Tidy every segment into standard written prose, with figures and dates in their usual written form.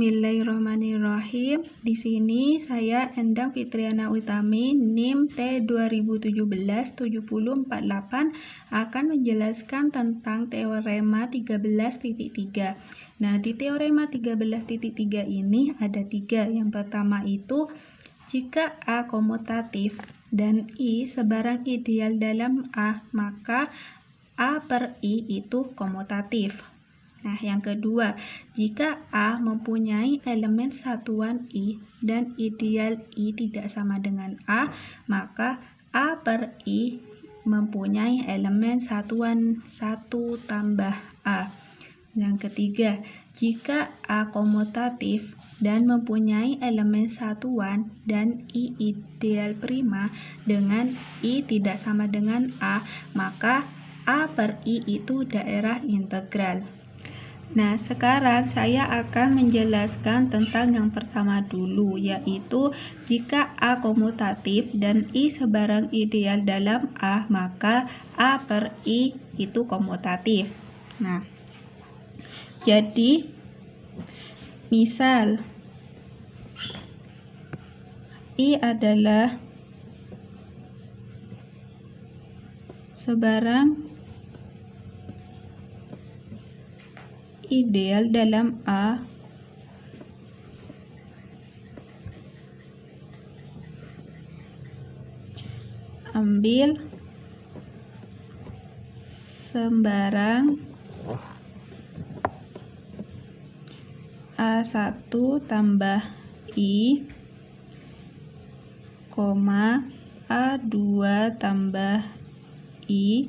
Bismillahirrahmanirrahim. Di sini saya Endang Fitriana Utami, NIM T 2017-7048 akan menjelaskan tentang teorema 13.3. Nah, di teorema 13.3 ini ada 3. Yang pertama itu, jika A komutatif dan I sebarang ideal dalam A, maka A per I itu komutatif. Nah, yang kedua, jika A mempunyai elemen satuan I dan ideal I tidak sama dengan A, maka A per I mempunyai elemen satuan 1 tambah A. Yang ketiga, jika A komutatif dan mempunyai elemen satuan dan I ideal prima dengan I tidak sama dengan A, maka A per I itu daerah integral. Nah, sekarang saya akan menjelaskan tentang yang pertama dulu, yaitu jika A komutatif dan I sebarang ideal dalam A, maka A per I itu komutatif. Nah, jadi misal I adalah sebarang ideal dalam A ambil sembarang A1 tambah I, A2 tambah I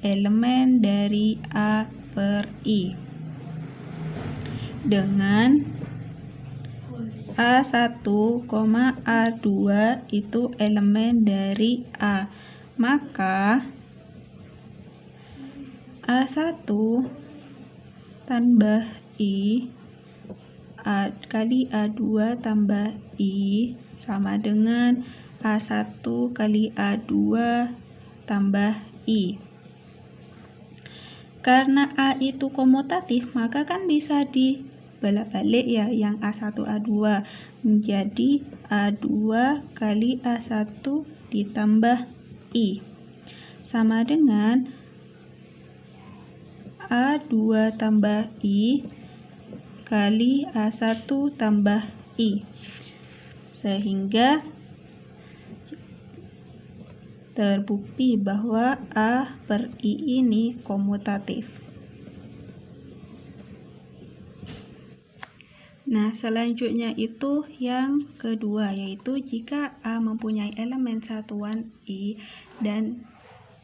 elemen dari A per I dengan A1, A2 itu elemen dari A, maka A1 tambah I kali A2 tambah I sama dengan A1 kali A2 tambah I. Karena A itu komutatif, maka kan bisa dibolak-balik ya, yang A1 A2 menjadi A2 kali A1 ditambah I sama dengan A2 tambah I kali A1 tambah I, sehingga terbukti bahwa A per I ini komutatif. Nah, selanjutnya itu yang kedua, yaitu jika A mempunyai elemen satuan I dan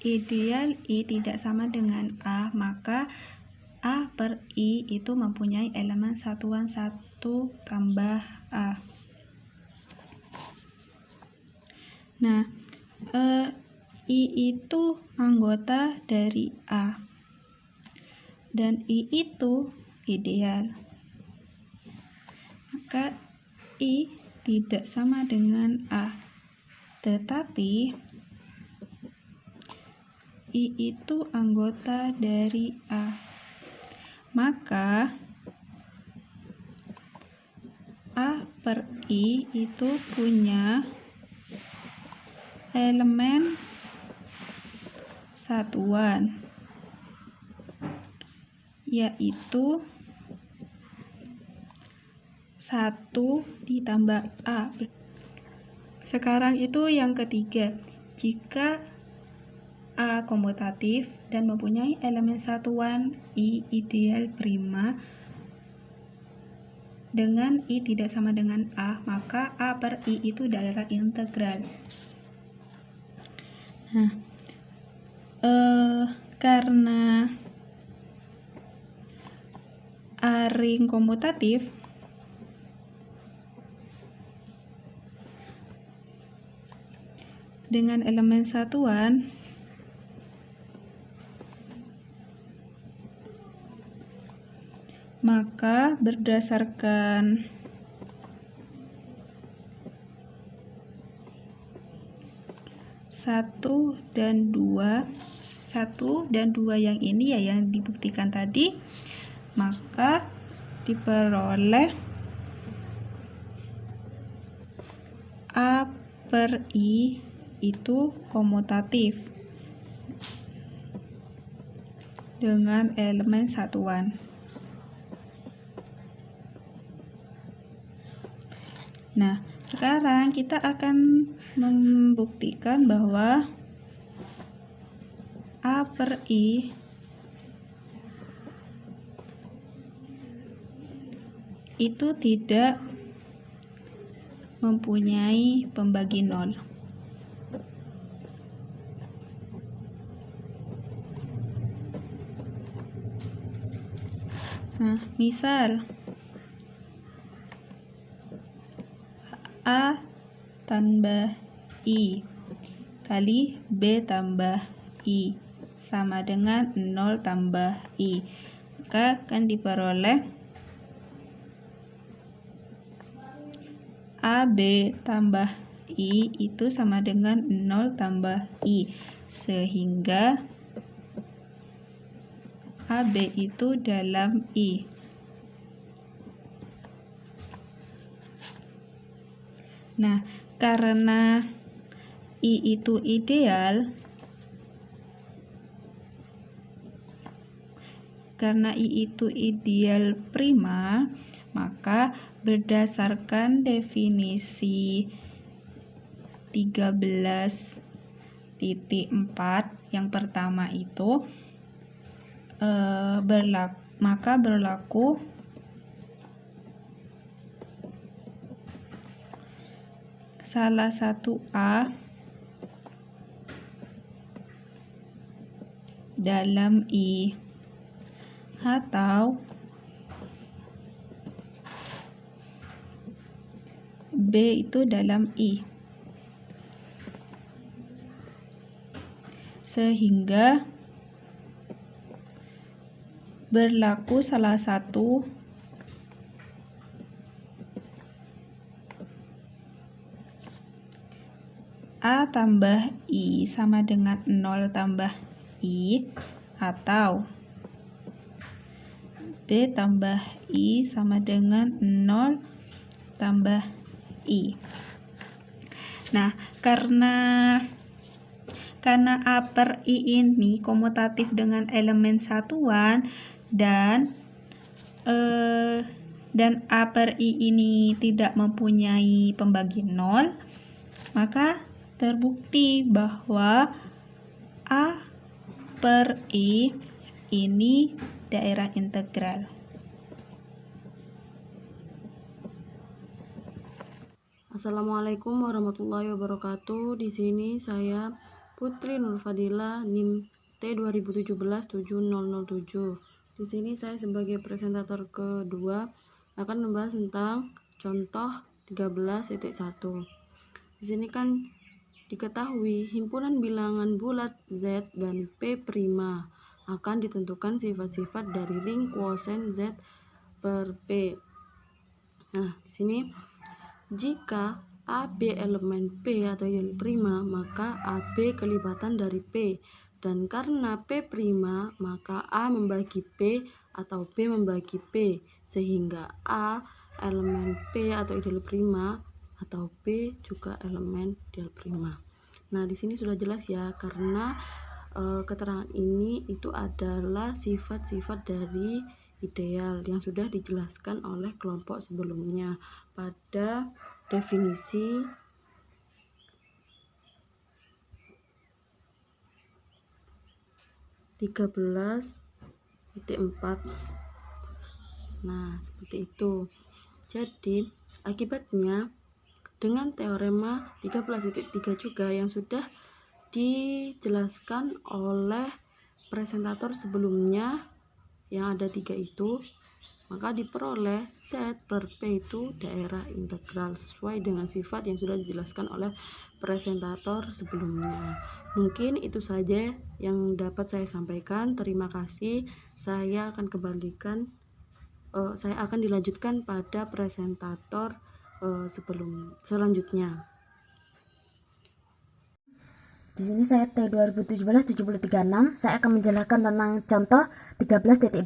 ideal I tidak sama dengan A, maka A per I itu mempunyai elemen satuan 1 tambah A. Nah, I itu anggota dari A dan I itu ideal, maka I tidak sama dengan A, tetapi I itu anggota dari A, maka A per I itu punya elemen satuan, yaitu 1 ditambah A. Sekarang itu yang ketiga, jika A komutatif dan mempunyai elemen satuan I ideal prima dengan I tidak sama dengan A, maka A per I itu daerah integral. Nah, karena A ring komutatif, dengan elemen satuan, maka berdasarkan satu dan dua yang ini ya, yang dibuktikan tadi, maka diperoleh A per I itu komutatif dengan elemen satuan. Nah, sekarang kita akan membuktikan bahwa A per I itu tidak mempunyai pembagi nol. Nah, misal A tambah I kali B tambah I sama dengan 0 tambah I. Maka akan diperoleh AB tambah I itu sama dengan 0 tambah I. Sehingga AB itu dalam I. Nah, karena I itu ideal, prima, maka berdasarkan definisi 13.4 yang pertama itu berlaku salah satu A dalam I atau B itu dalam I, sehingga berlaku salah satu A tambah I sama dengan 0 tambah I atau B tambah I sama dengan 0 tambah I. Nah, karena A per I ini komutatif dengan elemen satuan dan A per I ini tidak mempunyai pembagi nol, maka terbukti bahwa A per I ini daerah integral. Assalamualaikum warahmatullahi wabarakatuh. Di sini saya Putri Nur Fadila, NIM T2017-7007. Di sini saya sebagai presentator kedua akan membahas tentang contoh 13.1. Di sini kan diketahui himpunan bilangan bulat Z dan P' akan ditentukan sifat-sifat dari ring quotient Z per P. Nah, di sini jika AB elemen P atau ideal prima, maka AB kelibatan dari P, dan karena P prima, maka A membagi P atau P membagi P, sehingga A elemen P atau ideal prima atau P juga elemen ideal prima. Nah, di sini sudah jelas ya, karena keterangan ini itu adalah sifat-sifat dari ideal yang sudah dijelaskan oleh kelompok sebelumnya pada definisi (13.4). Nah, seperti itu. Jadi, akibatnya dengan teorema 13.3 juga yang sudah dijelaskan oleh presentator sebelumnya yang ada 3 itu, maka diperoleh Z per P itu daerah integral sesuai dengan sifat yang sudah dijelaskan oleh presentator sebelumnya. Mungkin itu saja yang dapat saya sampaikan. Terima kasih. Saya akan dilanjutkan pada presentator selanjutnya. Di sini saya T2017-7036. Saya akan menjelaskan tentang contoh 13.2.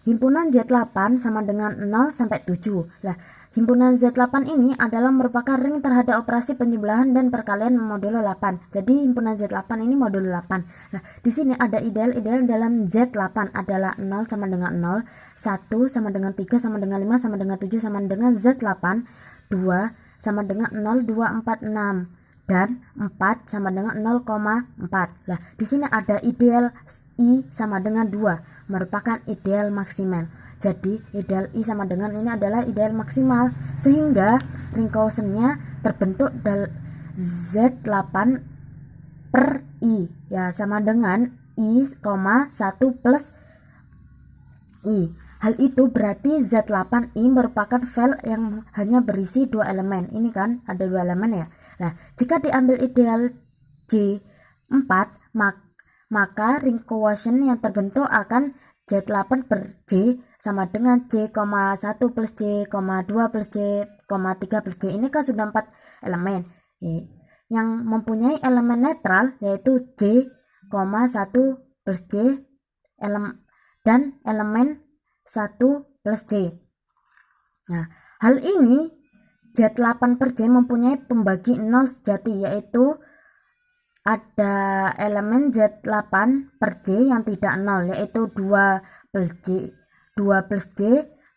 Himpunan Z8 sama dengan 0 sampai 7. Nah, himpunan Z8 ini adalah merupakan ring terhadap operasi penjumlahan dan perkalian modulo 8. Jadi himpunan Z8 ini modulo 8. Nah, di sini ada ideal dalam Z8 adalah 0 sama dengan 0, 1 sama dengan 3 sama dengan 5 sama dengan 7 sama dengan Z8, 2 sama dengan 0,246 dan 4 sama dengan 0,4. Nah, di sini ada ideal I sama dengan 2, merupakan ideal maksimal. Jadi ideal I sama dengan ini adalah ideal maksimal, sehingga ring Coulson-nya terbentuk Z8 per I, ya sama dengan I, 1 plus I. Hal itu berarti Z8I merupakan file yang hanya berisi 2 elemen. Ini kan ada 2 elemen ya. Nah, jika diambil ideal J4, maka ring quotient yang terbentuk akan Z8 per J sama dengan J, 1 plus J, 2 plus J, 3 plus J. Ini kan sudah 4 elemen. Yang mempunyai elemen netral yaitu J, 1 plus J dan elemen 1 plus J. Nah, hal ini Z8 per J mempunyai pembagi 0 sejati, yaitu ada elemen Z8 per J yang tidak 0, yaitu 2 plus J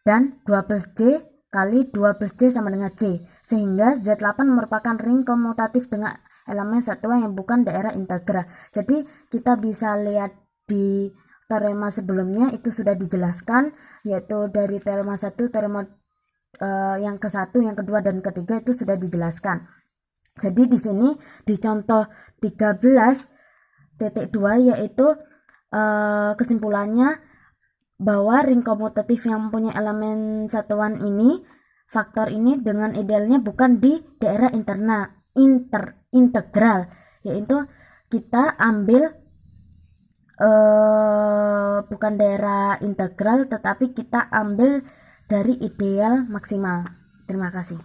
dan 2 plus J kali 2 plus J sama dengan J, sehingga Z8 merupakan ring komutatif dengan elemen satuan yang bukan daerah integral. Jadi kita bisa lihat di teorema sebelumnya itu sudah dijelaskan, yaitu dari teorema 1, teorema yang ke-1, yang kedua dan ketiga itu sudah dijelaskan. Jadi di sini di contoh 13.2 yaitu kesimpulannya bahwa ring komutatif yang mempunyai elemen satuan ini, faktor ini dengan idealnya bukan di daerah integral, yaitu kita ambil bukan daerah integral tetapi kita ambil dari ideal maksimal. Terima kasih.